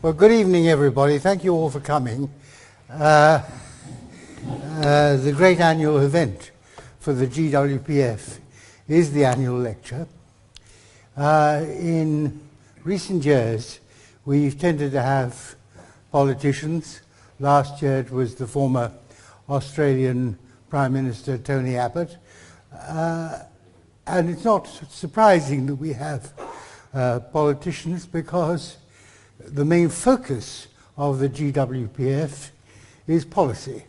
Well, good evening, everybody. Thank you all for coming. The great annual event for the GWPF is the annual lecture. In recent years, we've tended to have politicians. Last year it was the former Australian Prime Minister Tony Abbott. And it's not surprising that we have politicians, because the main focus of the GWPF is policy.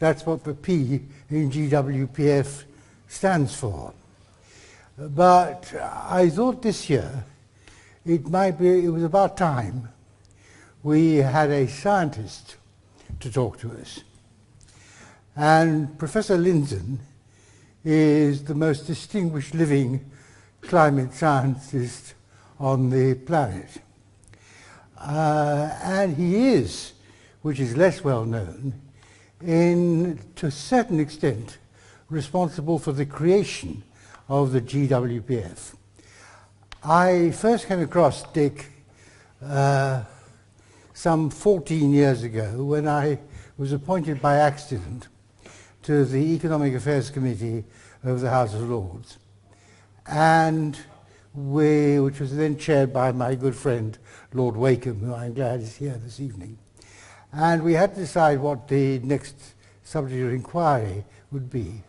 That's what the P in GWPF stands for. But I thought this year it was about time we had a scientist to talk to us. And Professor Lindzen is the most distinguished living climate scientist on the planet. And he is, which is less well known, to a certain extent responsible for the creation of the GWPF. I first came across Dick some 14 years ago when I was appointed by accident to the Economic Affairs Committee of the House of Lords, and which was then chaired by my good friend Lord Wakeham, who I'm glad is here this evening. And we had to decide what the next subject of inquiry would be.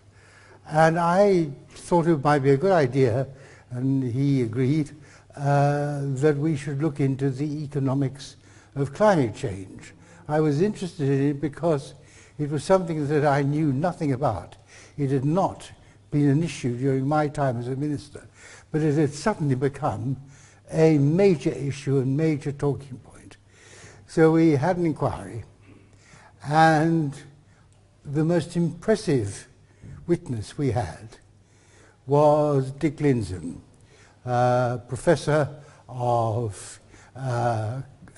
And I thought it might be a good idea, and he agreed, that we should look into the economics of climate change. I was interested in it because it was something that I knew nothing about. It had not been an issue during my time as a minister, but it had suddenly become a major issue and major talking point. So we had an inquiry, and the most impressive witness we had was Dick Lindzen, professor of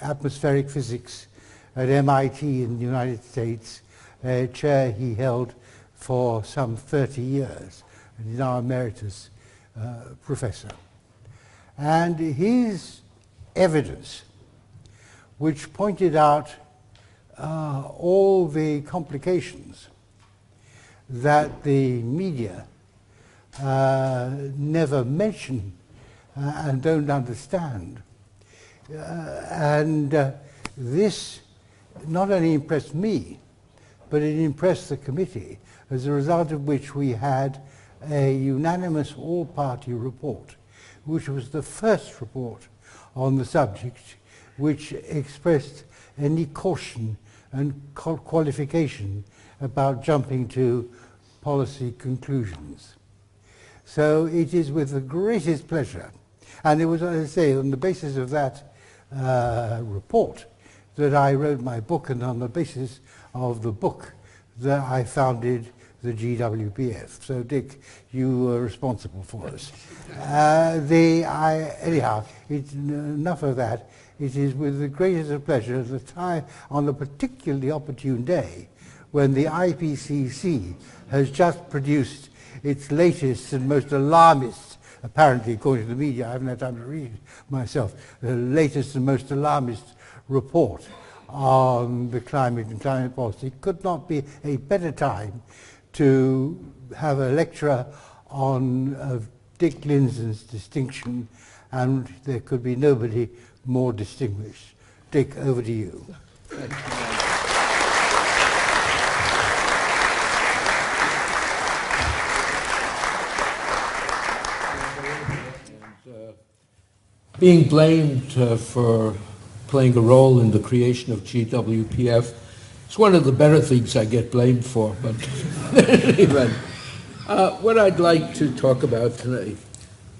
atmospheric physics at MIT in the United States, a chair he held for some 30 years, and he's now Emeritus professor. And his evidence, which pointed out all the complications that the media never mention and don't understand, this not only impressed me, but it impressed the committee, as a result of which we had a unanimous all-party report, which was the first report on the subject which expressed any caution and qualification about jumping to policy conclusions. So it is with the greatest pleasure, and it was, as I say, on the basis of that report that I wrote my book, and on the basis of the book that I founded the GWPF. So Dick, you were responsible for us. Anyhow, enough of that. It is with the greatest of pleasure at the time, on a particularly opportune day, when the IPCC has just produced its latest and most alarmist, apparently according to the media, I haven't had time to read it myself, the latest and most alarmist report on the climate and climate policy. It could not be a better time to have a lecture on Dick Lindzen's distinction, and there could be nobody more distinguished. Dick, over to you. Thank you. Being blamed for playing a role in the creation of GWPF, it's one of the better things I get blamed for, but anyway. What I'd like to talk about tonight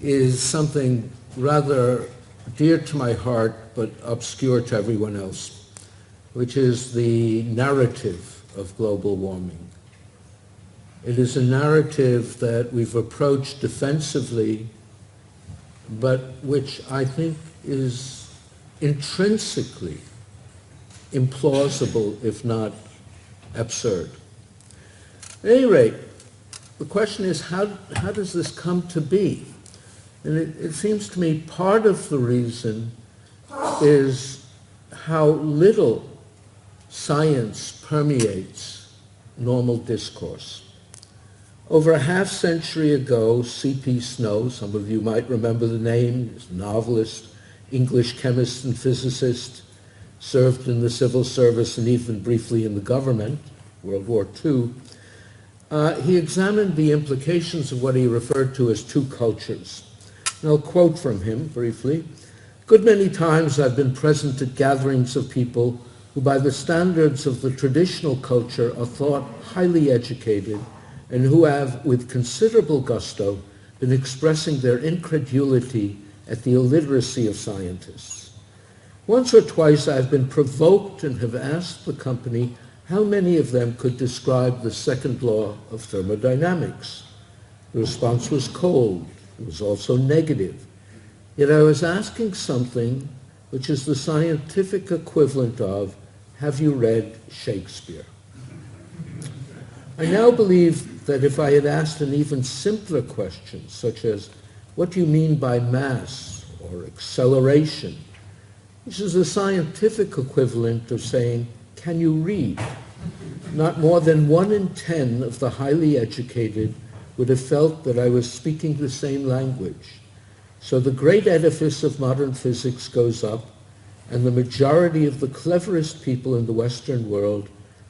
is something rather dear to my heart but obscure to everyone else, which is the narrative of global warming. It is a narrative that we've approached defensively, but which I think is intrinsically implausible, if not absurd. At any rate, the question is, how does this come to be? And it seems to me part of the reason is how little science permeates normal discourse. Over a half-century ago, C.P. Snow, some of you might remember the name, he's a novelist, English chemist and physicist, served in the civil service and even briefly in the government, World War II. He examined the implications of what he referred to as two cultures. And I'll quote from him briefly. "Good many times I've been present at gatherings of people who by the standards of the traditional culture are thought highly educated and who have, with considerable gusto, been expressing their incredulity at the illiteracy of scientists. Once or twice I have been provoked and have asked the company how many of them could describe the second law of thermodynamics. The response was cold. It was also negative. Yet I was asking something which is the scientific equivalent of, have you read Shakespeare? I now believe that if I had asked an even simpler question, such as, what do you mean by mass or acceleration? Which is the scientific equivalent of saying, can you read? Not more than 1 in 10 of the highly educated would have felt that I was speaking the same language. So the great edifice of modern physics goes up, and the majority of the cleverest people in the Western world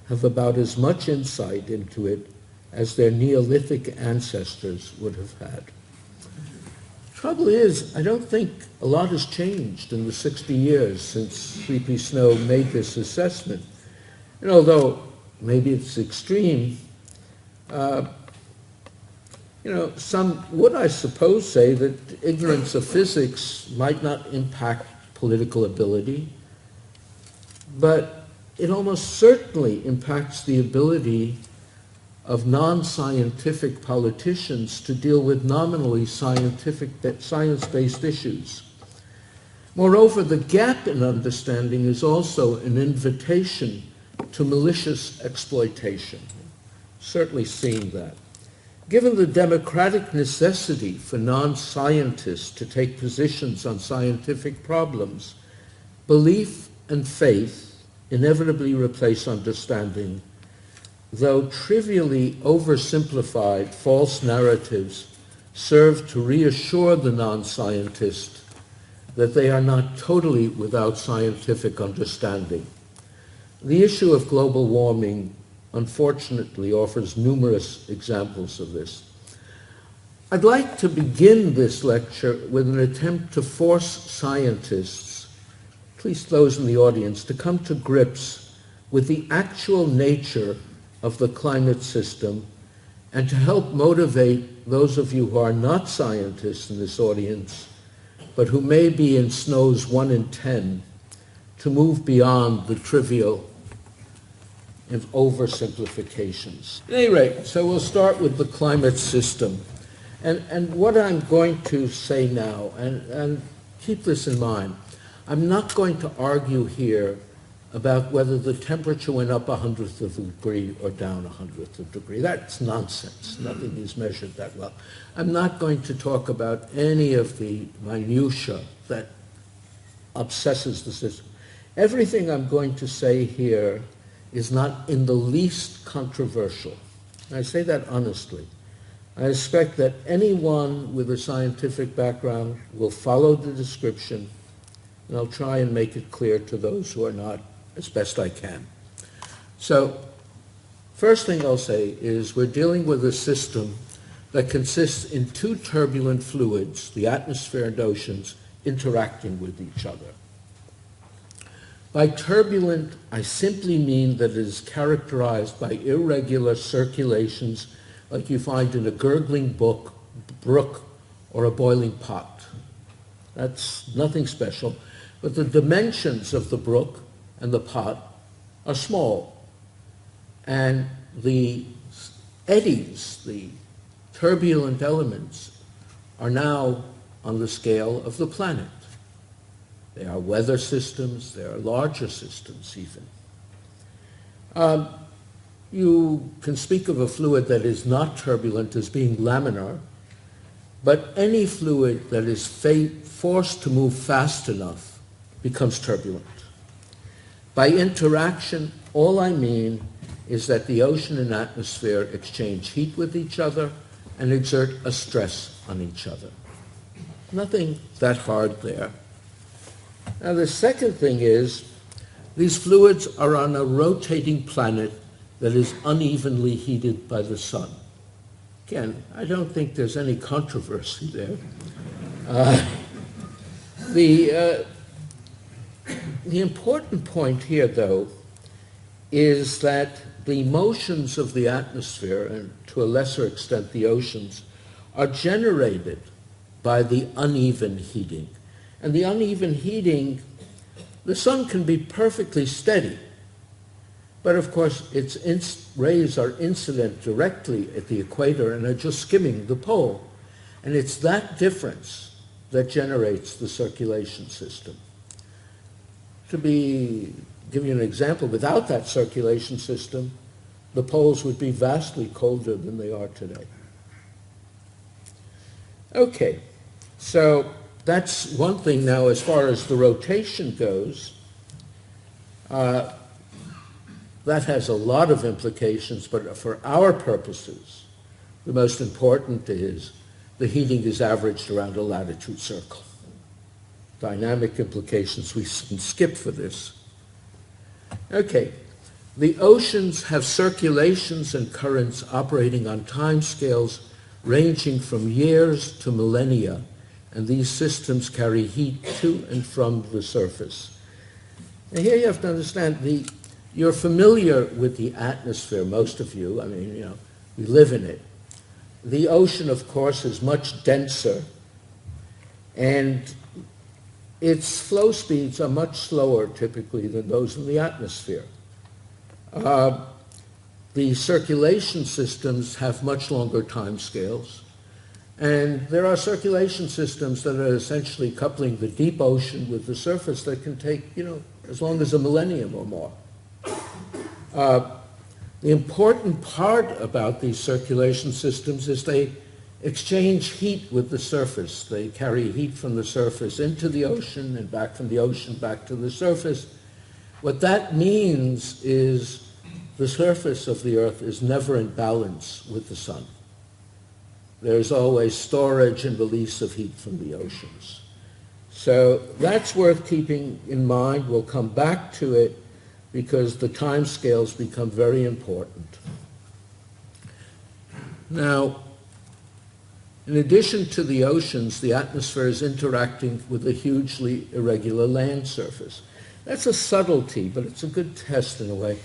have about as much insight into it as their Neolithic ancestors would have had. Trouble is, I don't think a lot has changed in the 60 years since C.P. Snow made this assessment. And although maybe it's extreme, some would, I suppose, say that ignorance of physics might not impact political ability, but it almost certainly impacts the ability of non-scientific politicians to deal with nominally science-based issues. Moreover, the gap in understanding is also an invitation to malicious exploitation. Certainly seeing that. Given the democratic necessity for non-scientists to take positions on scientific problems, belief and faith inevitably replace understanding, though trivially oversimplified false narratives serve to reassure the non-scientist that they are not totally without scientific understanding. The issue of global warming, unfortunately, offers numerous examples of this. I'd like to begin this lecture with an attempt to force scientists, at least those in the audience, to come to grips with the actual nature of the climate system and to help motivate those of you who are not scientists in this audience, but who may be in Snow's 1 in 10, to move beyond the trivial and oversimplifications. At any rate, so we'll start with the climate system. And what I'm going to say now, and keep this in mind, I'm not going to argue here about whether the temperature went up 1/100 of a degree or down 1/100 of a degree. That's nonsense. Nothing is measured that well. I'm not going to talk about any of the minutiae that obsesses the system. Everything I'm going to say here is not in the least controversial. And I say that honestly. I expect that anyone with a scientific background will follow the description, and I'll try and make it clear to those who are not as best I can. So, first thing I'll say is we're dealing with a system that consists in two turbulent fluids, the atmosphere and oceans, interacting with each other. By turbulent, I simply mean that it is characterized by irregular circulations like you find in a gurgling brook or a boiling pot. That's nothing special, but the dimensions of the brook and the pot are small, and the eddies, the turbulent elements, are now on the scale of the planet. There are weather systems, there are larger systems even. You can speak of a fluid that is not turbulent as being laminar, but any fluid that is forced to move fast enough becomes turbulent. By interaction, all I mean is that the ocean and atmosphere exchange heat with each other and exert a stress on each other. Nothing that hard there. Now the second thing is, these fluids are on a rotating planet that is unevenly heated by the sun. Again, I don't think there's any controversy there. The important point here, though, is that the motions of the atmosphere, and to a lesser extent the oceans, are generated by the uneven heating. And the uneven heating, the sun can be perfectly steady, but of course its rays are incident directly at the equator and are just skimming the pole. And it's that difference that generates the circulation system. To give you an example, without that circulation system, the poles would be vastly colder than they are today. Okay, so that's one thing. Now, as far as the rotation goes, that has a lot of implications, but for our purposes, the most important is the heating is averaged around a latitude circle. Dynamic implications we can skip for this. Okay, the oceans have circulations and currents operating on timescales ranging from years to millennia, and these systems carry heat to and from the surface. Now here you have to understand, you're familiar with the atmosphere, most of you. I mean, you know, we live in it. The ocean, of course, is much denser, and its flow speeds are much slower typically than those in the atmosphere. The circulation systems have much longer time scales, and there are circulation systems that are essentially coupling the deep ocean with the surface that can take, you know, as long as a millennium or more. The important part about these circulation systems is they exchange heat with the surface. They carry heat from the surface into the ocean and back from the ocean back to the surface. What that means is the surface of the Earth is never in balance with the sun. There's always storage and release of heat from the oceans. So that's worth keeping in mind. We'll come back to it because the time scales become very important. Now, in addition to the oceans, the atmosphere is interacting with a hugely irregular land surface. That's a subtlety, but it's a good test in a way.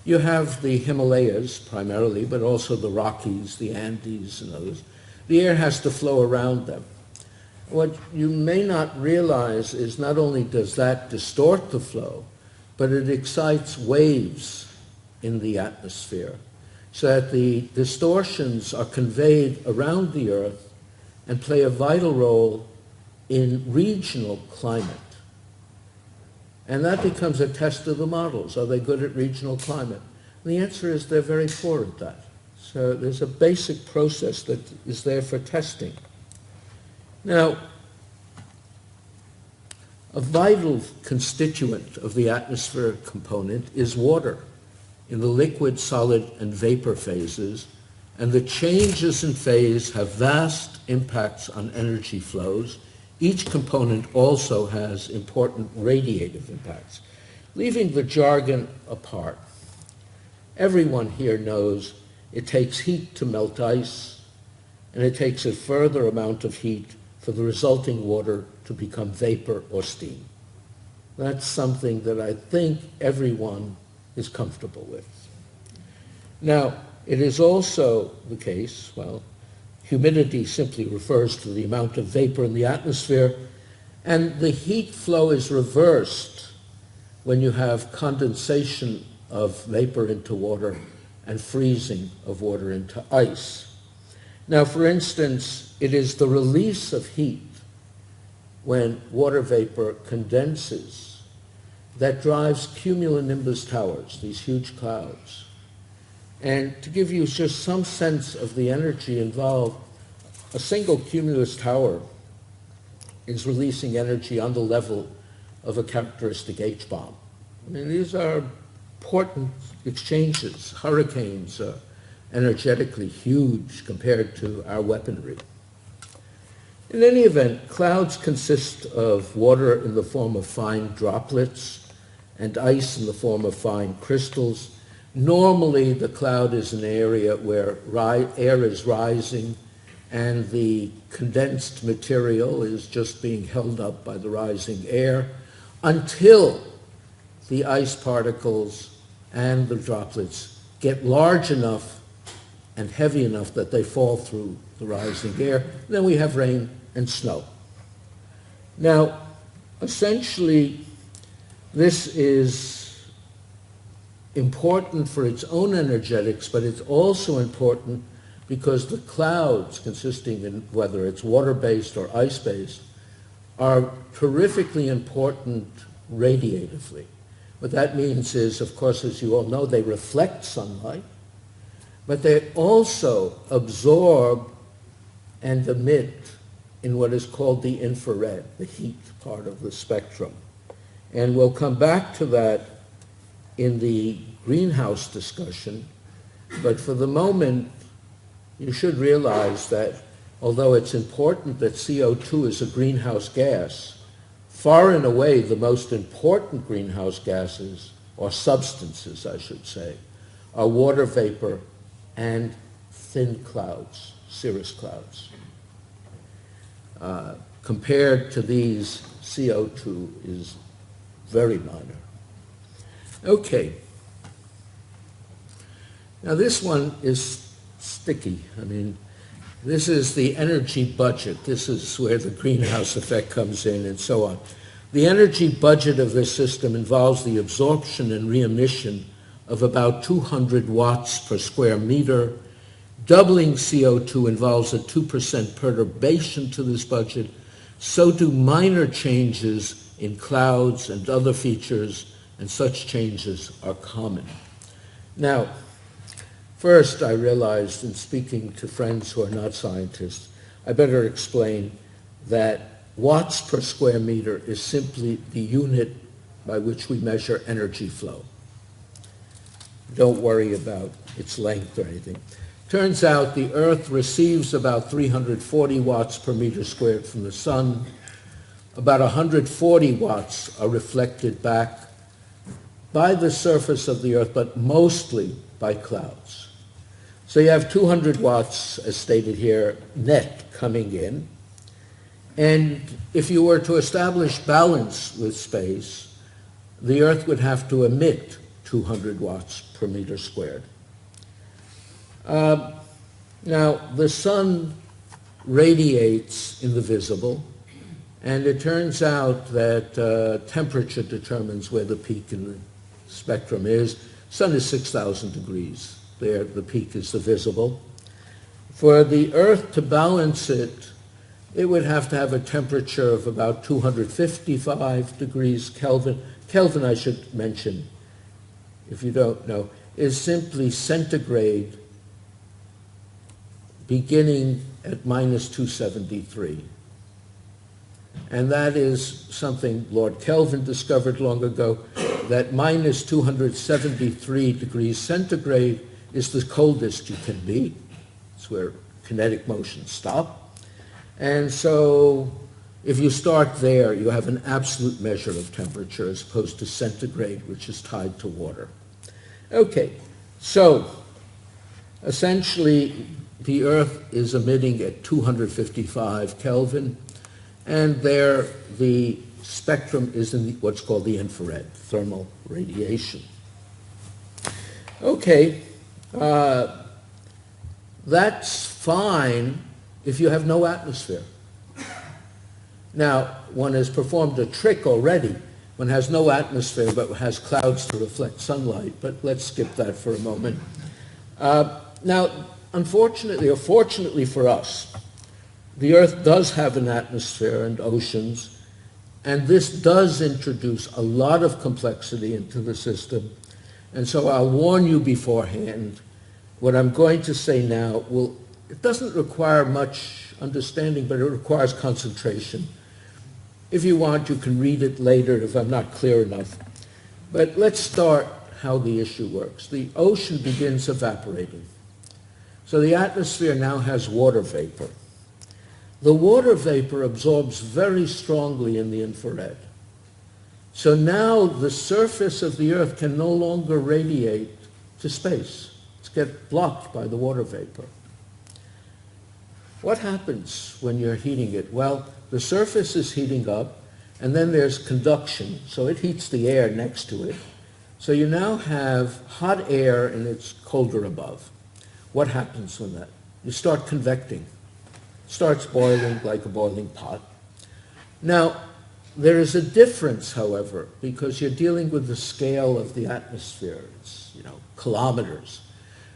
You have the Himalayas primarily, but also the Rockies, the Andes, and others. The air has to flow around them. What you may not realize is not only does that distort the flow, but it excites waves in the atmosphere so that the distortions are conveyed around the Earth and play a vital role in regional climate. And that becomes a test of the models. Are they good at regional climate? And the answer is they're very poor at that. So there's a basic process that is there for testing. Now, a vital constituent of the atmospheric component is water in the liquid, solid, and vapor phases, and the changes in phase have vast impacts on energy flows. Each component also has important radiative impacts. Leaving the jargon apart, everyone here knows it takes heat to melt ice, and it takes a further amount of heat for the resulting water to become vapor or steam. That's something that I think everyone is comfortable with. Now, it is also the case, well, humidity simply refers to the amount of vapor in the atmosphere, and the heat flow is reversed when you have condensation of vapor into water and freezing of water into ice. Now, for instance, it is the release of heat when water vapor condenses that drives cumulonimbus towers, these huge clouds. And to give you just some sense of the energy involved, a single cumulus tower is releasing energy on the level of a characteristic H-bomb. I mean, these are important exchanges. Hurricanes are energetically huge compared to our weaponry. In any event, clouds consist of water in the form of fine droplets and ice in the form of fine crystals. Normally, the cloud is an area where air is rising and the condensed material is just being held up by the rising air until the ice particles and the droplets get large enough and heavy enough that they fall through the rising air. Then we have rain and snow. Now, essentially, this is important for its own energetics, but it's also important because the clouds, consisting in whether it's water-based or ice-based, are terrifically important radiatively. What that means is, of course, as you all know, they reflect sunlight, but they also absorb and emit in what is called the infrared, the heat part of the spectrum. And we'll come back to that in the greenhouse discussion, but for the moment, you should realize that although it's important that CO2 is a greenhouse gas, far and away the most important greenhouse gases, or substances I should say, are water vapor and thin clouds, cirrus clouds. Compared to these, CO2 is very minor. Okay. Now this one is sticky. I mean, this is the energy budget. This is where the greenhouse effect comes in and so on. The energy budget of this system involves the absorption and re-emission of about 200 watts per square meter. Doubling CO2 involves a 2% perturbation to this budget. So do minor changes in clouds and other features, and such changes are common. Now, first, I realized in speaking to friends who are not scientists, I better explain that watts per square meter is simply the unit by which we measure energy flow. Don't worry about its length or anything. Turns out the Earth receives about 340 watts per meter squared from the sun. About 140 watts are reflected back by the surface of the Earth, but mostly by clouds. So you have 200 watts, as stated here, net coming in. And if you were to establish balance with space, the Earth would have to emit 200 watts per meter squared. Now, the sun radiates in the visible, and it turns out that temperature determines where the peak in the spectrum is. Sun is 6,000 degrees. There, the peak is the visible. For the Earth to balance it, it would have to have a temperature of about 255 degrees Kelvin. Kelvin, I should mention, if you don't know, is simply centigrade beginning at minus 273. And that is something Lord Kelvin discovered long ago, that minus 273 degrees centigrade is the coldest you can be. It's where kinetic motions stop. And so if you start there, you have an absolute measure of temperature as opposed to centigrade, which is tied to water. Okay, so essentially the Earth is emitting at 255 Kelvin, and there the spectrum is in what's called the infrared, thermal radiation. Okay, that's fine if you have no atmosphere. Now, one has performed a trick already. One has no atmosphere but has clouds to reflect sunlight, but let's skip that for a moment. Now, unfortunately or fortunately for us, the Earth does have an atmosphere and oceans, And this does introduce a lot of complexity into the system. And so I'll warn you beforehand, what I'm going to say now it doesn't require much understanding, but it requires concentration. If you want, you can read it later if I'm not clear enough. But let's start how the issue works. The ocean begins evaporating. So the atmosphere now has water vapor. The water vapor absorbs very strongly in the infrared. So now the surface of the Earth can no longer radiate to space. It's get blocked by the water vapor. What happens when you're heating it? Well, the surface is heating up, and then there's conduction, so it heats the air next to it. So you now have hot air and it's colder above. What happens when that? You start convecting. It starts boiling like a boiling pot. Now, there is a difference, however, because you're dealing with the scale of the atmosphere. It's, kilometers.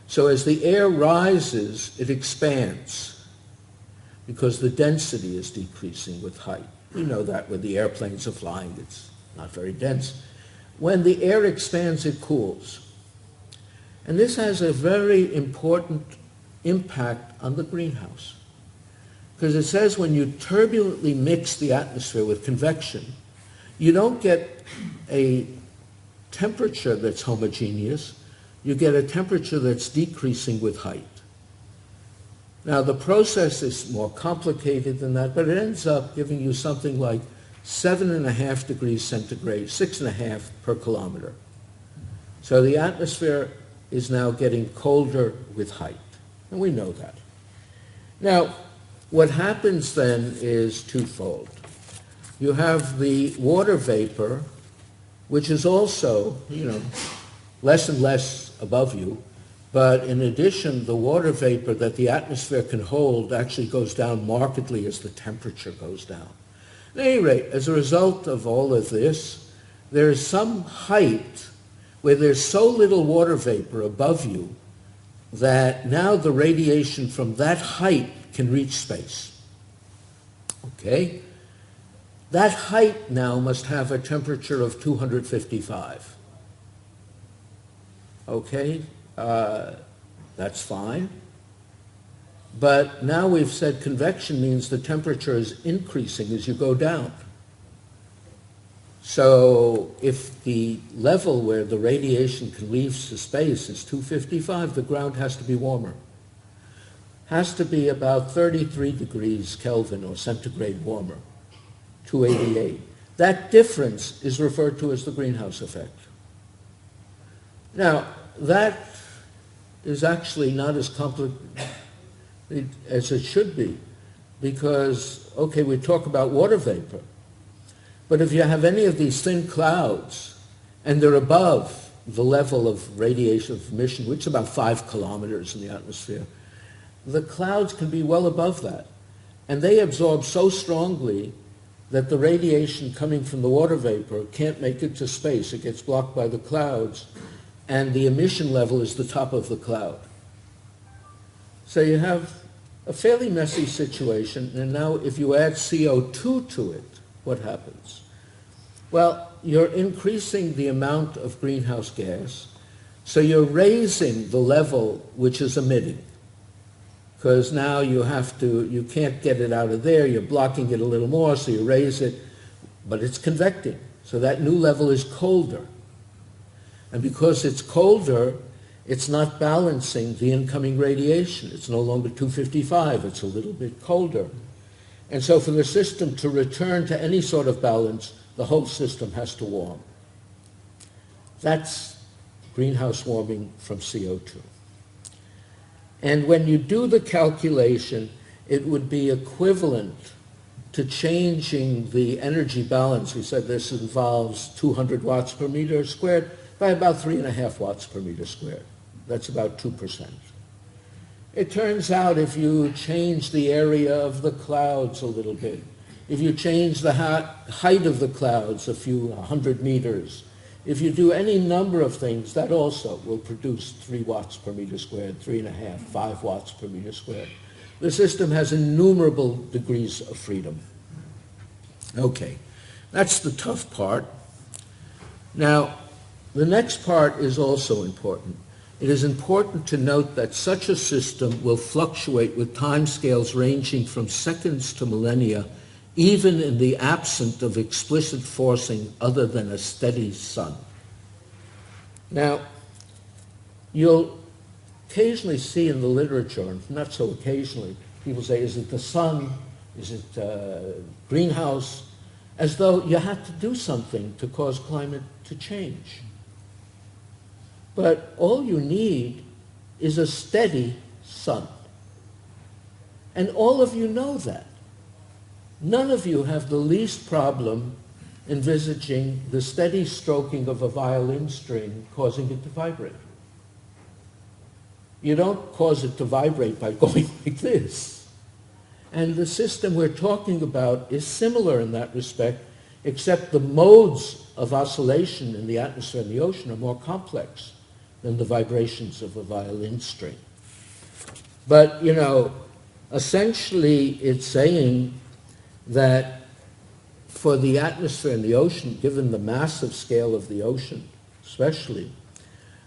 So as the air rises, it expands because the density is decreasing with height. You know that when the airplanes are flying, it's not very dense. When the air expands, it cools. And this has a very important impact on the greenhouse. Because it says when you turbulently mix the atmosphere with convection, you don't get a temperature that's homogeneous, you get a temperature that's decreasing with height. Now the process is more complicated than that, but it ends up giving you something like 7.5 degrees centigrade, 6.5 per kilometer. So the atmosphere is now getting colder with height, and we know that. Now, what happens then is twofold. You have the water vapor, which is also, less and less above you, but in addition, the water vapor that the atmosphere can hold actually goes down markedly as the temperature goes down. At any rate, as a result of all of this, there is some height where there's so little water vapor above you that now the radiation from that height can reach space. Okay? That height now must have a temperature of 255. Okay? That's fine. But now we've said convection means the temperature is increasing as you go down. So if the level where the radiation can leave to space is 255, the ground has to be warmer. Has to be about 33 degrees Kelvin or centigrade warmer, 288. That difference is referred to as the greenhouse effect. Now, that is actually not as complicated as it should be, because, okay, we talk about water vapor, but if you have any of these thin clouds and they're above the level of radiation of emission, which is about 5 kilometers in the atmosphere, the clouds can be well above that. And they absorb so strongly that the radiation coming from the water vapor can't make it to space. It gets blocked by the clouds, and the emission level is the top of the cloud. So you have a fairly messy situation, and now if you add CO2 to it, what happens? Well, you're increasing the amount of greenhouse gas, so you're raising the level which is emitting, because now you can't get it out of there, you're blocking it a little more, so you raise it, but it's convecting, so that new level is colder. And because it's colder, it's not balancing the incoming radiation. It's no longer 255, it's a little bit colder. And so for the system to return to any sort of balance, the whole system has to warm. That's greenhouse warming from CO2. And when you do the calculation, it would be equivalent to changing the energy balance. We said this involves 200 watts per meter squared by about 3.5 watts per meter squared. That's about 2%. It turns out if you change the area of the clouds a little bit, if you change the height of the clouds a few 100 meters, if you do any number of things, that also will produce 3 watts per meter squared, 3.5, 5 watts per meter squared. The system has innumerable degrees of freedom. Okay, That's the tough part. Now, the next part is also important. It is important to note that such a system will fluctuate with timescales ranging from seconds to millennia, even in the absence of explicit forcing other than a steady sun. Now, you'll occasionally see in the literature, and not so occasionally, people say, is it the sun? Is it greenhouse? As though you had to do something to cause climate to change. But all you need is a steady sun. And all of you know that. None of you have the least problem envisaging the steady stroking of a violin string causing it to vibrate. You don't cause it to vibrate by going like this. And the system we're talking about is similar in that respect, except the modes of oscillation in the atmosphere and the ocean are more complex than the vibrations of a violin string. But, you know, essentially it's saying that for the atmosphere and the ocean, given the massive scale of the ocean especially,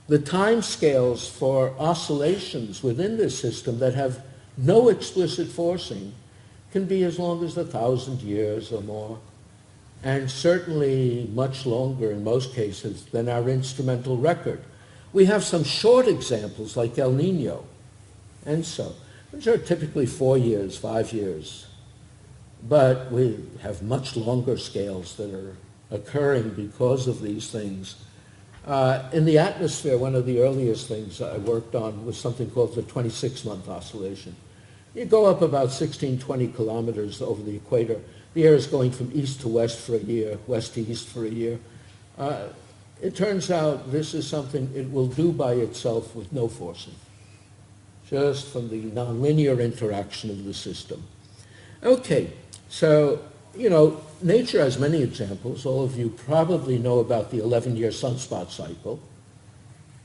the time scales for oscillations within this system that have no explicit forcing can be as long as 1,000 years or more, and certainly much longer in most cases than our instrumental record. We have some short examples like El Nino, and so, which are typically 4 years, 5 years. But we have much longer scales that are occurring because of these things. In the atmosphere, one of the earliest things I worked on was something called the 26-month oscillation. You go up about 16, 20 kilometers over the equator. The air is going from east to west for a year, west to east for a year. It turns out this is something it will do by itself with no forcing, just from the nonlinear interaction of the system. Okay, so, you know, nature has many examples. All of you probably know about the 11-year sunspot cycle.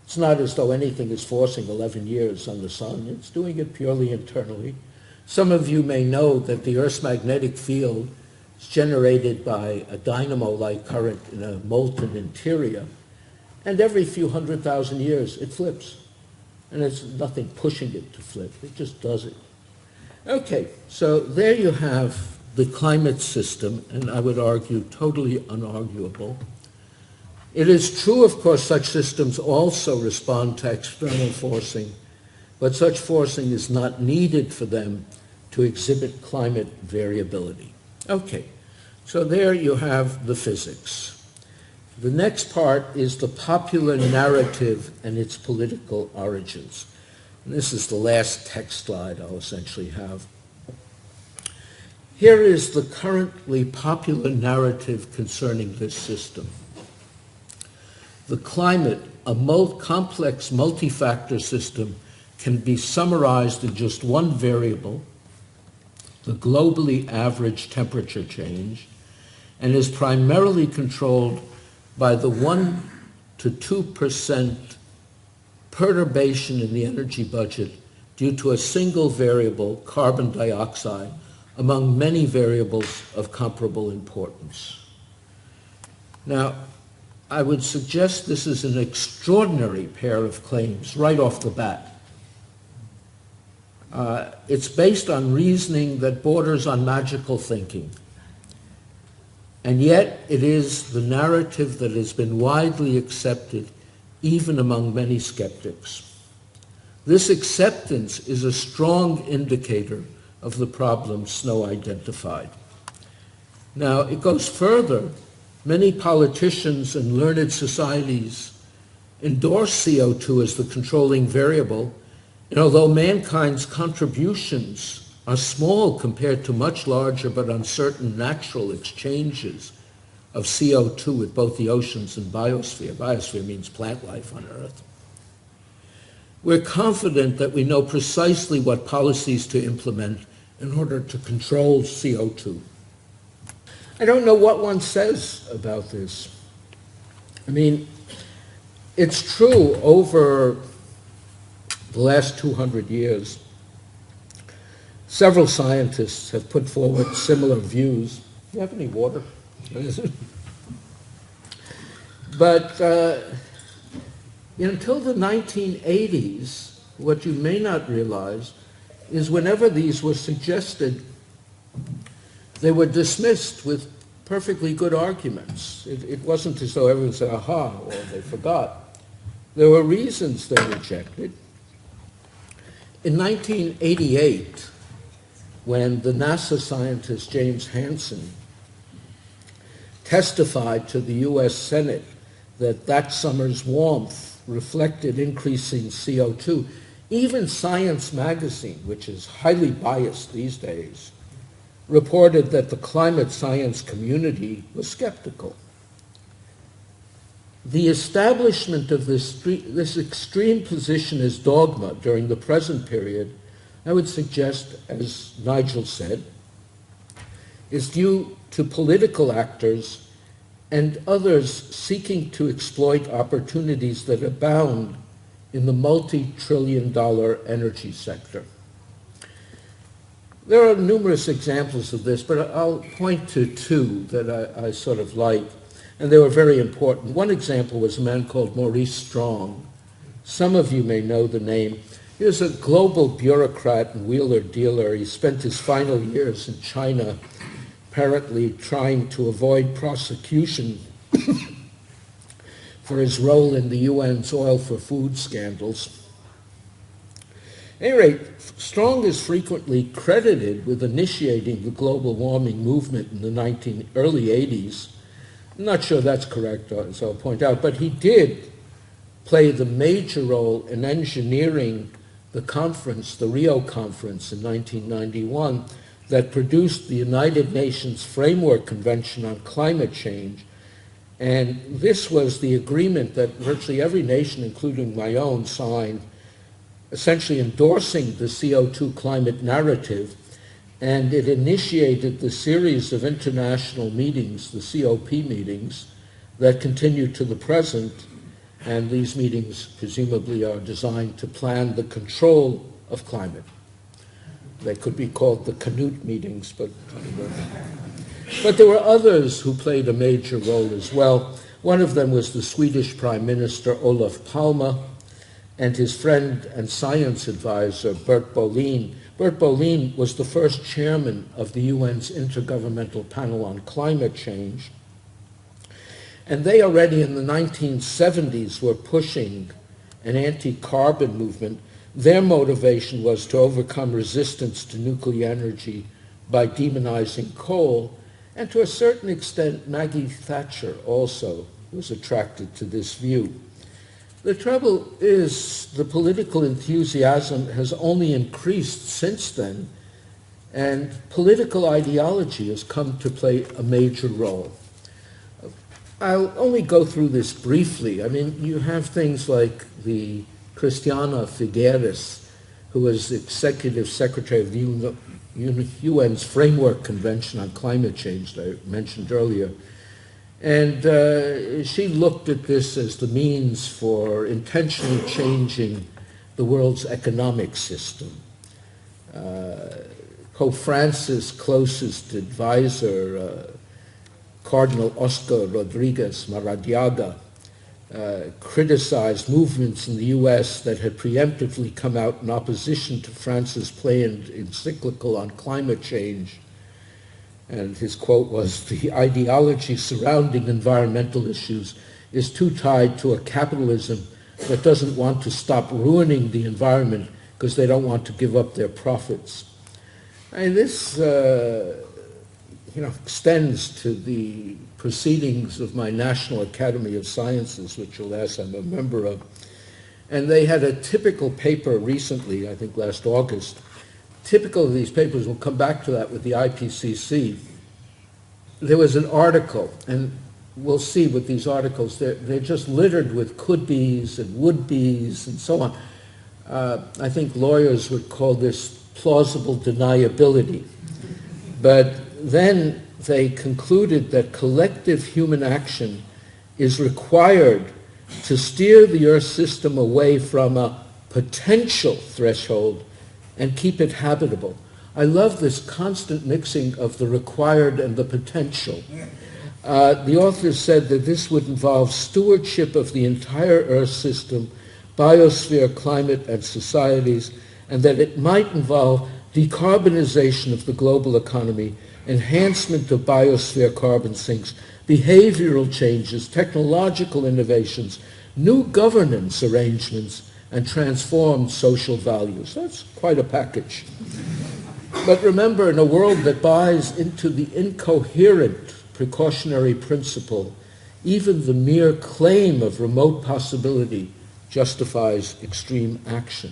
It's not as though anything is forcing 11 years on the sun. It's doing it purely internally. Some of you may know that the Earth's magnetic field is generated by a dynamo-like current in a molten interior, and every few 100,000 years it flips. And it's nothing pushing it to flip. It just does it. Okay, so there you have the climate system, and I would argue totally unarguable. It is true, of course, such systems also respond to external forcing, but such forcing is not needed for them to exhibit climate variability. Okay, so there you have the physics. The next part is the popular narrative and its political origins. And this is the last text slide I'll essentially have. Here is the currently popular narrative concerning this system. The climate, a complex multi-factor system, can be summarized in just one variable, the globally average temperature change, and is primarily controlled by the 1 to 2% perturbation in the energy budget due to a single variable, carbon dioxide, among many variables of comparable importance. Now, I would suggest this is an extraordinary pair of claims right off the bat. It's based on reasoning that borders on magical thinking. And yet it is the narrative that has been widely accepted even among many skeptics. This acceptance is a strong indicator of the problem Snow identified. Now, it goes further. Many politicians and learned societies endorse CO2 as the controlling variable, and although mankind's contributions are small compared to much larger but uncertain natural exchanges of CO2 with both the oceans and biosphere. Biosphere means plant life on Earth. We're confident that we know precisely what policies to implement in order to control CO2. I don't know what one says about this. I mean, it's true over the last 200 years, several scientists have put forward similar views. Do you have any water? But until the 1980s, what you may not realize is whenever these were suggested, they were dismissed with perfectly good arguments. It wasn't as though everyone said, aha, or they forgot. There were reasons they rejected. In 1988, when the NASA scientist James Hansen testified to the U.S. Senate that summer's warmth reflected increasing CO2, even Science magazine, which is highly biased these days, reported that the climate science community was skeptical. The establishment of this extreme position as dogma during the present period, I would suggest, as Nigel said, is due to political actors and others seeking to exploit opportunities that abound in the multi-trillion-dollar energy sector. There are numerous examples of this, but I'll point to two that I sort of like, and they were very important. One example was a man called Maurice Strong. Some of you may know the name. He was a global bureaucrat and wheeler-dealer. He spent his final years in China apparently trying to avoid prosecution for his role in the UN's oil for food scandals. At any rate, Strong is frequently credited with initiating the global warming movement in the early 80s. I'm not sure that's correct, as I'll point out, but he did play the major role in engineering the conference, the Rio Conference in 1991, that produced the United Nations Framework Convention on Climate Change. And this was the agreement that virtually every nation, including my own, signed, essentially endorsing the CO2 climate narrative, and it initiated the series of international meetings, the COP meetings, that continue to the present, and these meetings presumably are designed to plan the control of climate. They could be called the Canute meetings, but there were others who played a major role as well. One of them was the Swedish Prime Minister Olof Palme and his friend and science advisor Bert Bolin. Bert Bolin was the first chairman of the UN's Intergovernmental Panel on Climate Change. And they already in the 1970s were pushing an anti-carbon movement. Their motivation was to overcome resistance to nuclear energy by demonizing coal, and to a certain extent Maggie Thatcher also was attracted to this view. The trouble is the political enthusiasm has only increased since then, and political ideology has come to play a major role. I'll only go through this briefly. I mean, you have things like the Christiana Figueres, who was Executive Secretary of the UN's Framework Convention on Climate Change that I mentioned earlier. And she looked at this as the means for intentionally changing the world's economic system. Pope Francis' closest advisor, Cardinal Oscar Rodriguez Maradiaga, criticized movements in the U.S. that had preemptively come out in opposition to Francis' planned encyclical on climate change. And his quote was, "The ideology surrounding environmental issues is too tied to a capitalism that doesn't want to stop ruining the environment because they don't want to give up their profits." And this extends to the proceedings of my National Academy of Sciences, which, alas, I'm a member of. And they had a typical paper recently, I think last August. Typical of these papers, we'll come back to that with the IPCC. There was an article, and we'll see with these articles, they're just littered with could-bes and would-bes and so on. I think lawyers would call this plausible deniability. But then they concluded that collective human action is required to steer the Earth system away from a potential threshold and keep it habitable. I love this constant mixing of the required and the potential. The author said that this would involve stewardship of the entire Earth system, biosphere, climate, and societies, and that it might involve decarbonization of the global economy, enhancement of biosphere carbon sinks, behavioral changes, technological innovations, new governance arrangements, and transformed social values. That's quite a package. But remember, in a world that buys into the incoherent precautionary principle, even the mere claim of remote possibility justifies extreme action.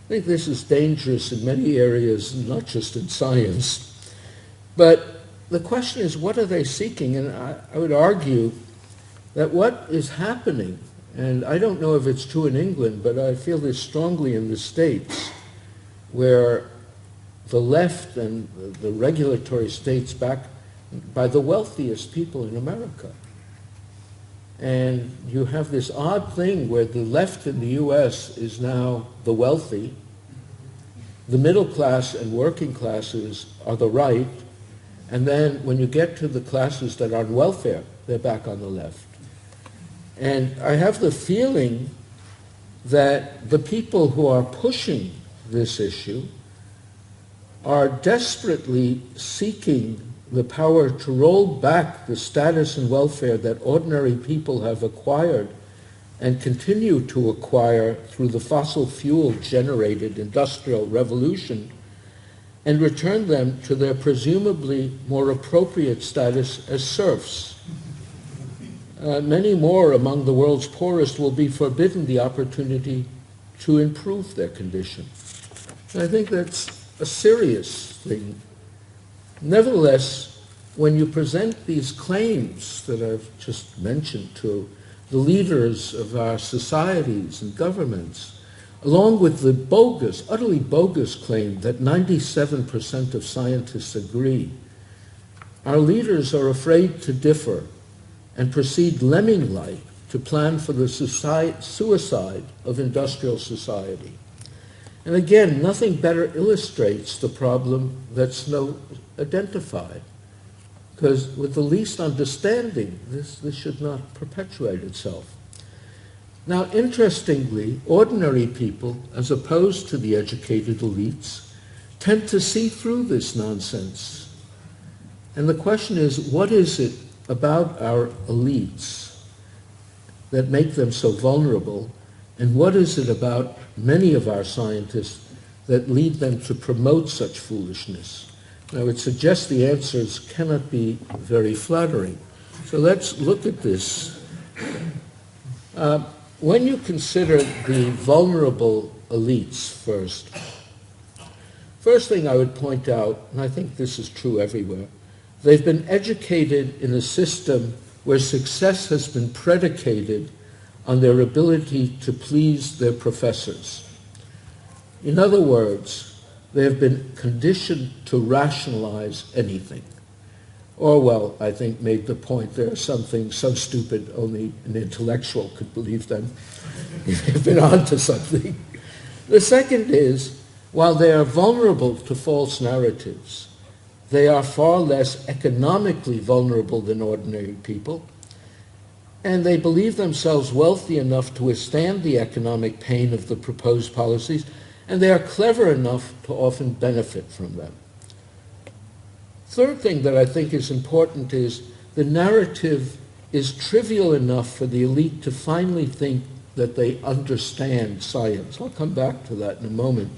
I think this is dangerous in many areas, not just in science. But the question is, what are they seeking? And I would argue that what is happening, and I don't know if it's true in England, but I feel this strongly in the States, where the left and the regulatory states backed by the wealthiest people in America. And you have this odd thing where the left in the US is now the wealthy, the middle class and working classes are the right, and then when you get to the classes that are on welfare, they're back on the left. And I have the feeling that the people who are pushing this issue are desperately seeking the power to roll back the status and welfare that ordinary people have acquired and continue to acquire through the fossil fuel-generated industrial revolution, and return them to their presumably more appropriate status as serfs. Many more among the world's poorest will be forbidden the opportunity to improve their condition. And I think that's a serious thing. Nevertheless, when you present these claims that I've just mentioned to the leaders of our societies and governments, along with the bogus, utterly bogus claim that 97% of scientists agree, our leaders are afraid to differ and proceed lemming-like to plan for the suicide of industrial society. And again, nothing better illustrates the problem that's identified. Because with the least understanding, this should not perpetuate itself. Now, interestingly, ordinary people, as opposed to the educated elites, tend to see through this nonsense. And the question is, what is it about our elites that make them so vulnerable? And what is it about many of our scientists that lead them to promote such foolishness? I would suggest the answers cannot be very flattering. So let's look at this. When you consider the vulnerable elites first thing I would point out, and I think this is true everywhere, they've been educated in a system where success has been predicated on their ability to please their professors. In other words, they have been conditioned to rationalize anything. Orwell, I think, made the point there are some things so stupid only an intellectual could believe them. They've been onto something. The second is, while they are vulnerable to false narratives, they are far less economically vulnerable than ordinary people, and they believe themselves wealthy enough to withstand the economic pain of the proposed policies, and they are clever enough to often benefit from them. Third thing that I think is important is the narrative is trivial enough for the elite to finally think that they understand science. I'll come back to that in a moment.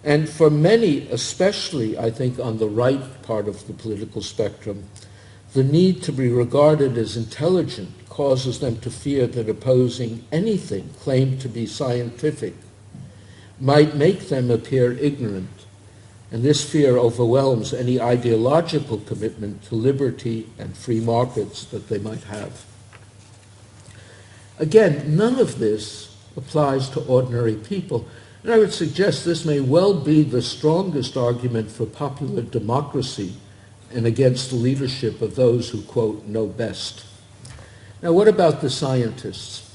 And for many, especially I think on the right part of the political spectrum, the need to be regarded as intelligent causes them to fear that opposing anything claimed to be scientific might make them appear ignorant, and this fear overwhelms any ideological commitment to liberty and free markets that they might have. Again, none of this applies to ordinary people, and I would suggest this may well be the strongest argument for popular democracy and against the leadership of those who, quote, know best. Now, what about the scientists?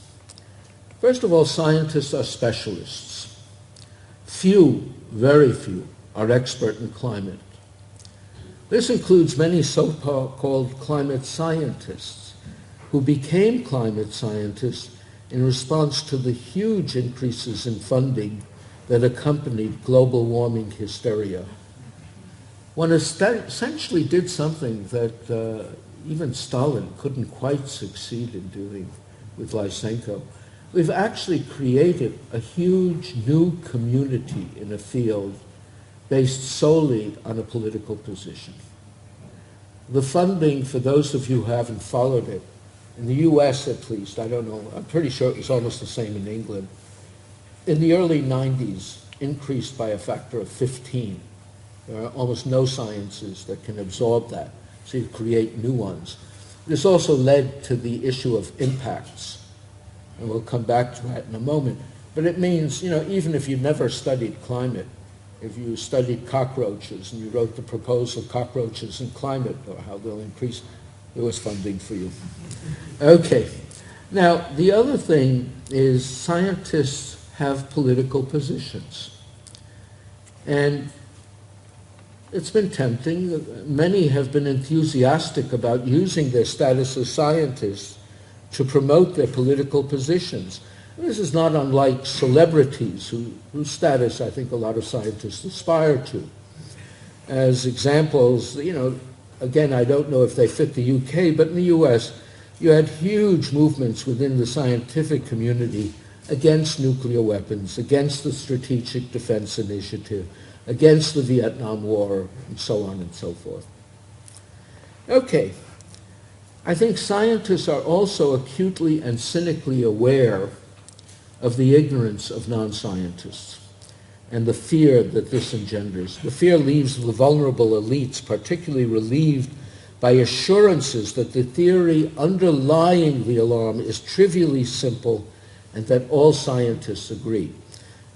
First of all, scientists are specialists. Few, very few, are expert in climate. This includes many so-called climate scientists who became climate scientists in response to the huge increases in funding that accompanied global warming hysteria. One essentially did something that even Stalin couldn't quite succeed in doing with Lysenko. We've actually created a huge new community in a field based solely on a political position. The funding, for those of you who haven't followed it, in the US at least, I don't know, I'm pretty sure it was almost the same in England, in the early 90s increased by a factor of 15. There are almost no sciences that can absorb that, so you create new ones. This also led to the issue of impacts, and we'll come back to that in a moment. But it means, even if you never studied climate, if you studied cockroaches and you wrote the proposal Cockroaches and Climate, or how they'll increase, there was funding for you. Okay. Now, the other thing is scientists have political positions. And it's been tempting. Many have been enthusiastic about using their status as scientists to promote their political positions. This is not unlike celebrities whose status I think a lot of scientists aspire to. As examples, again, I don't know if they fit the UK, but in the US, you had huge movements within the scientific community against nuclear weapons, against the Strategic Defense Initiative, against the Vietnam War, and so on and so forth. Okay. I think scientists are also acutely and cynically aware of the ignorance of non-scientists and the fear that this engenders. The fear leaves the vulnerable elites particularly relieved by assurances that the theory underlying the alarm is trivially simple and that all scientists agree.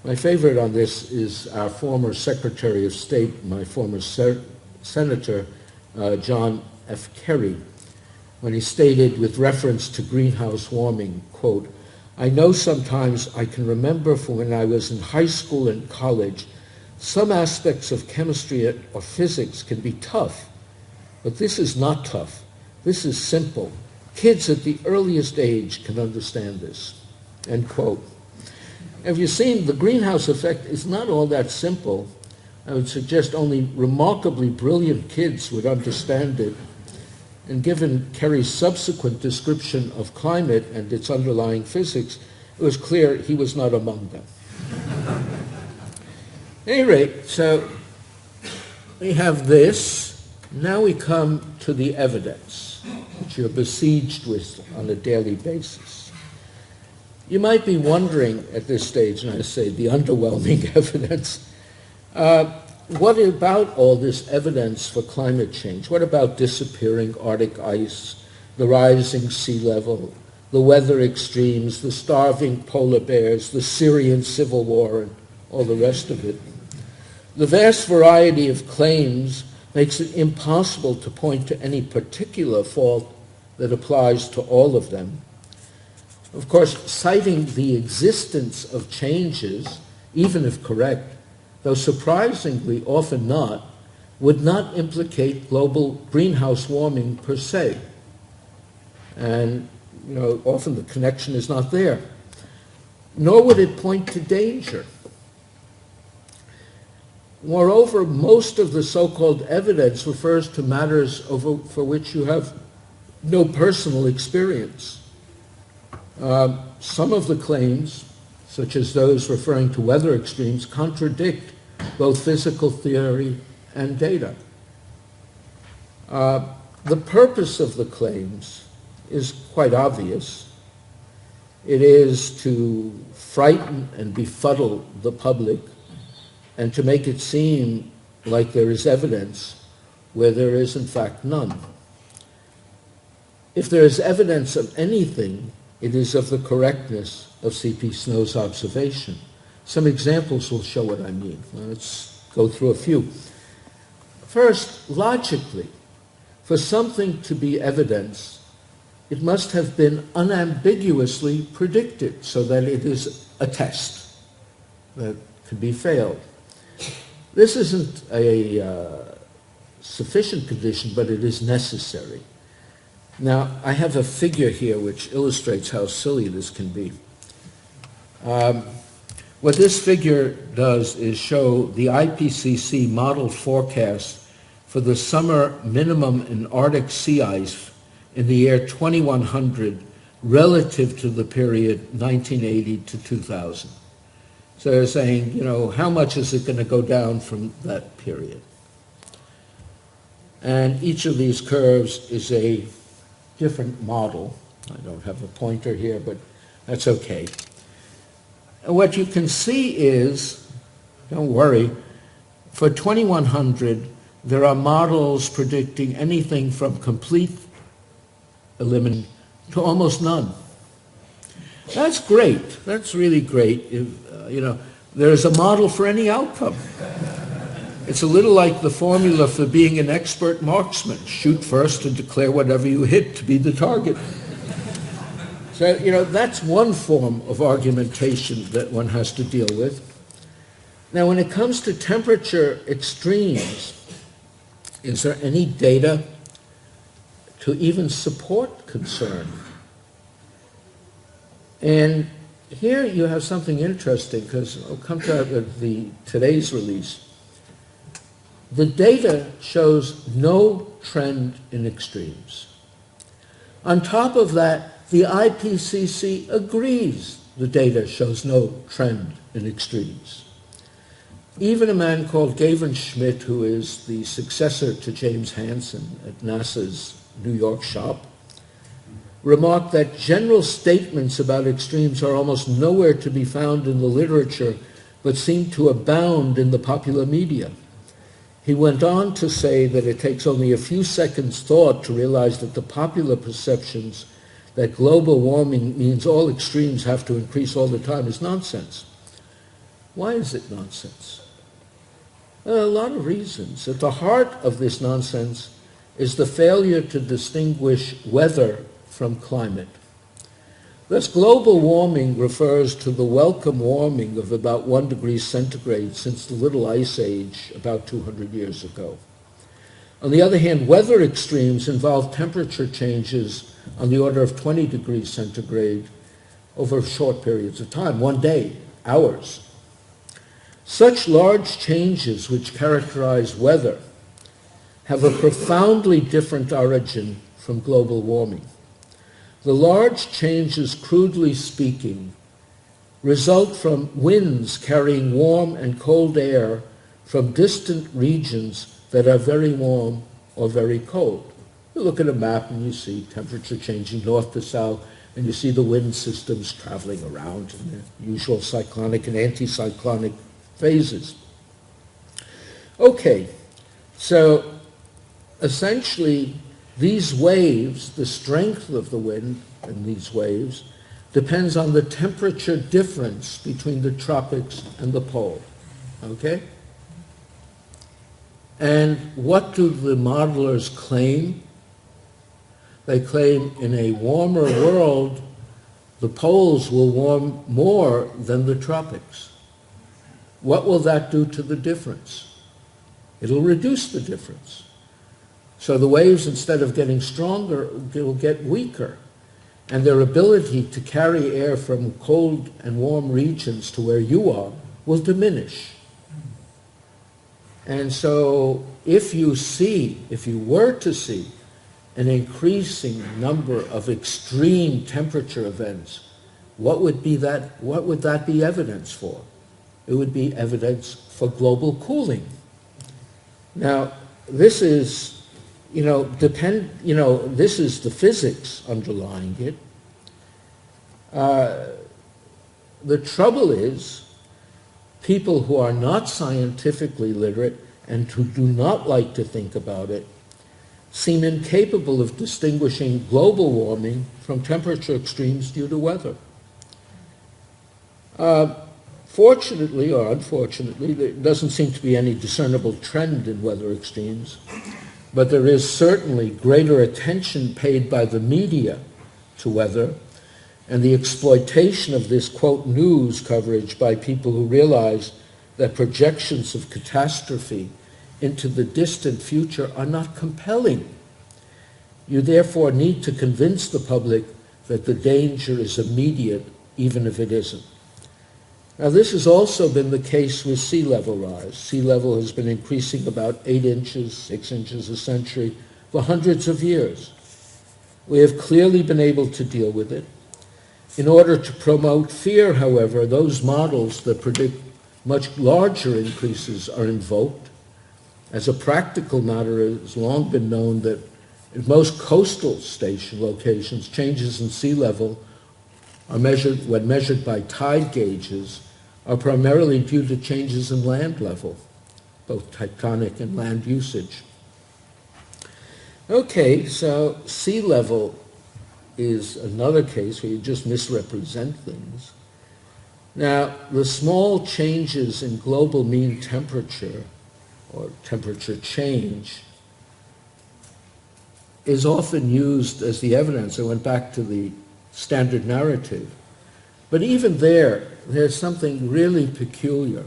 My favorite on this is our former Secretary of State, my former Senator, John F. Kerry, when he stated with reference to greenhouse warming, quote, "I know sometimes I can remember from when I was in high school and college, some aspects of chemistry or physics can be tough, but this is not tough. This is simple. Kids at the earliest age can understand this," end quote. Have you seen the greenhouse effect is not all that simple. I would suggest only remarkably brilliant kids would understand it. And given Kerry's subsequent description of climate and its underlying physics, it was clear he was not among them. At any rate, so we have this. Now we come to the evidence, which you're besieged with on a daily basis. You might be wondering at this stage, and I say the underwhelming evidence, what about all this evidence for climate change? What about disappearing Arctic ice, the rising sea level, the weather extremes, the starving polar bears, the Syrian civil war, and all the rest of it? The vast variety of claims makes it impossible to point to any particular fault that applies to all of them. Of course, citing the existence of changes, even if correct, though surprisingly often not, would not implicate global greenhouse warming per se. And, often the connection is not there. Nor would it point to danger. Moreover, most of the so-called evidence refers to matters for which you have no personal experience. Some of the claims, such as those referring to weather extremes, contradict both physical theory and data. The purpose of the claims is quite obvious. It is to frighten and befuddle the public and to make it seem like there is evidence where there is in fact none. If there is evidence of anything, it is of the correctness of C.P. Snow's observation. Some examples will show what I mean. Let's go through a few. First, logically, for something to be evidence, it must have been unambiguously predicted so that it is a test that could be failed. This isn't sufficient condition, but it is necessary. Now, I have a figure here which illustrates how silly this can be. What this figure does is show the IPCC model forecast for the summer minimum in Arctic sea ice in the year 2100 relative to the period 1980 to 2000. So they're saying, you know, how much is it going to go down from that period? And each of these curves is a different model. I don't have a pointer here, but that's okay. And what you can see is, don't worry, for 2100, there are models predicting anything from complete elimination to almost none. That's great. That's really great. If, there's a model for any outcome. It's a little like the formula for being an expert marksman. Shoot first and declare whatever you hit to be the target. So, that's one form of argumentation that one has to deal with. Now, when it comes to temperature extremes, is there any data to even support concern? And here you have something interesting, because I'll come to today's release. The data shows no trend in extremes. On top of that, the IPCC agrees the data shows no trend in extremes. Even a man called Gavin Schmidt, who is the successor to James Hansen at NASA's New York shop, remarked that general statements about extremes are almost nowhere to be found in the literature, but seem to abound in the popular media. He went on to say that it takes only a few seconds' thought to realize that the popular perceptions that global warming means all extremes have to increase all the time is nonsense. Why is it nonsense? A lot of reasons. At the heart of this nonsense is the failure to distinguish weather from climate. Thus, global warming refers to the welcome warming of about 1 degree centigrade since the Little Ice Age about 200 years ago. On the other hand, weather extremes involve temperature changes on the order of 20 degrees centigrade over short periods of time, one day, hours. Such large changes which characterize weather have a profoundly different origin from global warming. The large changes, crudely speaking, result from winds carrying warm and cold air from distant regions that are very warm or very cold. You look at a map and you see temperature changing north to south, and you see the wind systems traveling around in the usual cyclonic and anticyclonic phases. Okay, so essentially these waves, the strength of the wind in these waves, depends on the temperature difference between the tropics and the pole. Okay? And what do the modelers claim? They claim in a warmer world, the poles will warm more than the tropics. What will that do to the difference? It'll reduce the difference. So the waves, instead of getting stronger, will get weaker. And their ability to carry air from cold and warm regions to where you are will diminish. And so if you were to see an increasing number of extreme temperature events, what would that be evidence for? It would be evidence for global cooling. Now, this is this is the physics underlying it. The trouble is, people who are not scientifically literate and who do not like to think about it seem incapable of distinguishing global warming from temperature extremes due to weather. Fortunately or unfortunately, there doesn't seem to be any discernible trend in weather extremes, but there is certainly greater attention paid by the media to weather, and the exploitation of this, quote, news coverage by people who realize that projections of catastrophe into the distant future are not compelling. You therefore need to convince the public that the danger is immediate, even if it isn't. Now, this has also been the case with sea level rise. Sea level has been increasing about 8 inches, 6 inches a century for hundreds of years. We have clearly been able to deal with it. In order to promote fear, however, those models that predict much larger increases are invoked. As a practical matter, it has long been known that in most coastal station locations, changes in sea level are measured, when measured by tide gauges, are primarily due to changes in land level, both tectonic and land usage. Okay, so sea level is another case where you just misrepresent things. Now, the small changes in global mean temperature, or temperature change, is often used as the evidence. I went back to the standard narrative. But even there's something really peculiar.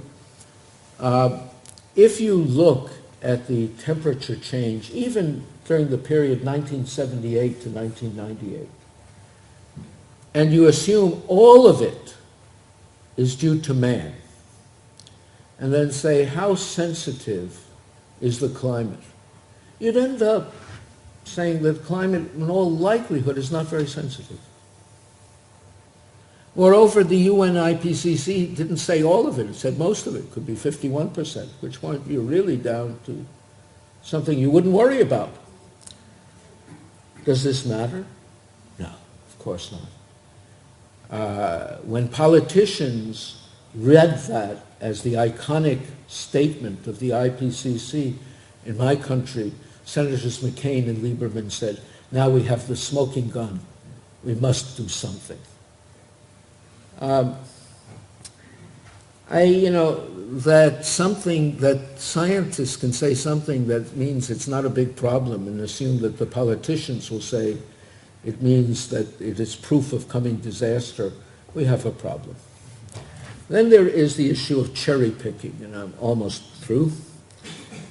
If you look at the temperature change, even during the period 1978 to 1998, and you assume all of it is due to man, and then say, how sensitive is the climate? You'd end up saying that climate, in all likelihood, is not very sensitive. Moreover, the UN IPCC didn't say all of it. It said most of it, could be 51%, which point you're really down to something you wouldn't worry about. Does this matter? No, of course not. When politicians read that as the iconic statement of the IPCC in my country, Senators McCain and Lieberman said, now we have the smoking gun. We must do something. That scientists can say something that means it's not a big problem and assume that the politicians will say it means that it is proof of coming disaster, we have a problem. Then there is the issue of cherry picking, and I'm almost through.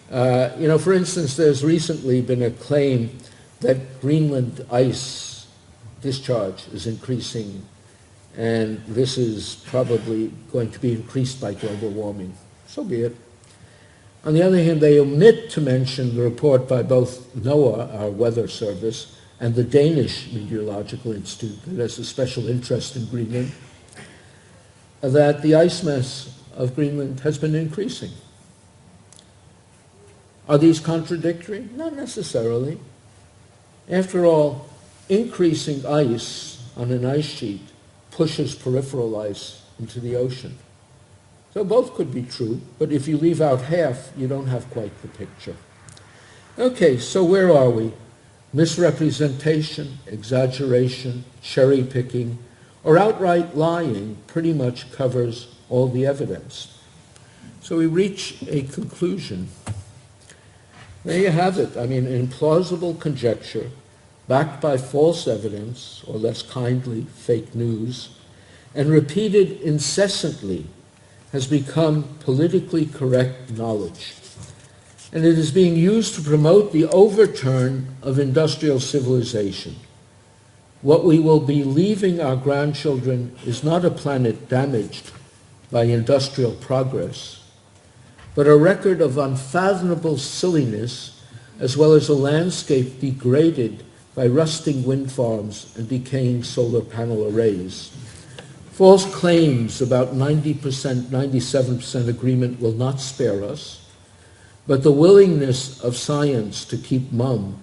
For instance, there's recently been a claim that Greenland ice discharge is increasing, and this is probably going to be increased by global warming. So be it. On the other hand, they omit to mention the report by both NOAA, our weather service, and the Danish Meteorological Institute, that has a special interest in Greenland, that the ice mass of Greenland has been increasing. Are these contradictory? Not necessarily. After all, increasing ice on an ice sheet pushes peripheral ice into the ocean. So both could be true, but if you leave out half, you don't have quite the picture. Okay, so where are we? Misrepresentation, exaggeration, cherry picking, or outright lying pretty much covers all the evidence. So we reach a conclusion. There you have it. I mean, implausible conjecture, backed by false evidence, or less kindly, fake news, and repeated incessantly, has become politically correct knowledge. And it is being used to promote the overturn of industrial civilization. What we will be leaving our grandchildren is not a planet damaged by industrial progress, but a record of unfathomable silliness, as well as a landscape degraded by rusting wind farms and decaying solar panel arrays. False claims about 90%, 97% agreement will not spare us, but the willingness of science to keep mum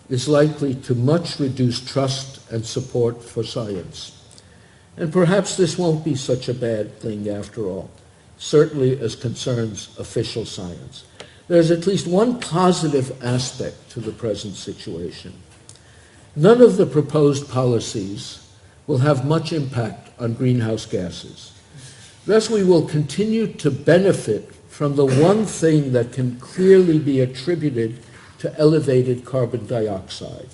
is likely to much reduce trust and support for science. And perhaps this won't be such a bad thing after all, certainly as concerns official science. There's at least one positive aspect to the present situation. None of the proposed policies will have much impact on greenhouse gases. Thus, we will continue to benefit from the one thing that can clearly be attributed to elevated carbon dioxide.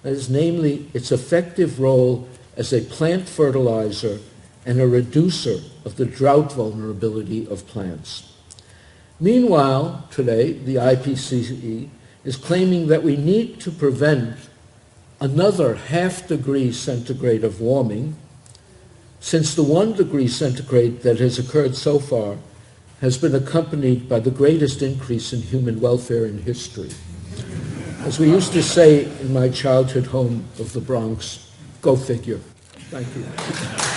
That is, namely, its effective role as a plant fertilizer and a reducer of the drought vulnerability of plants. Meanwhile, today, the IPCC is claiming that we need to prevent another half-degree centigrade of warming, since the 1 degree centigrade that has occurred so far has been accompanied by the greatest increase in human welfare in history. As we used to say in my childhood home of the Bronx, go figure. Thank you.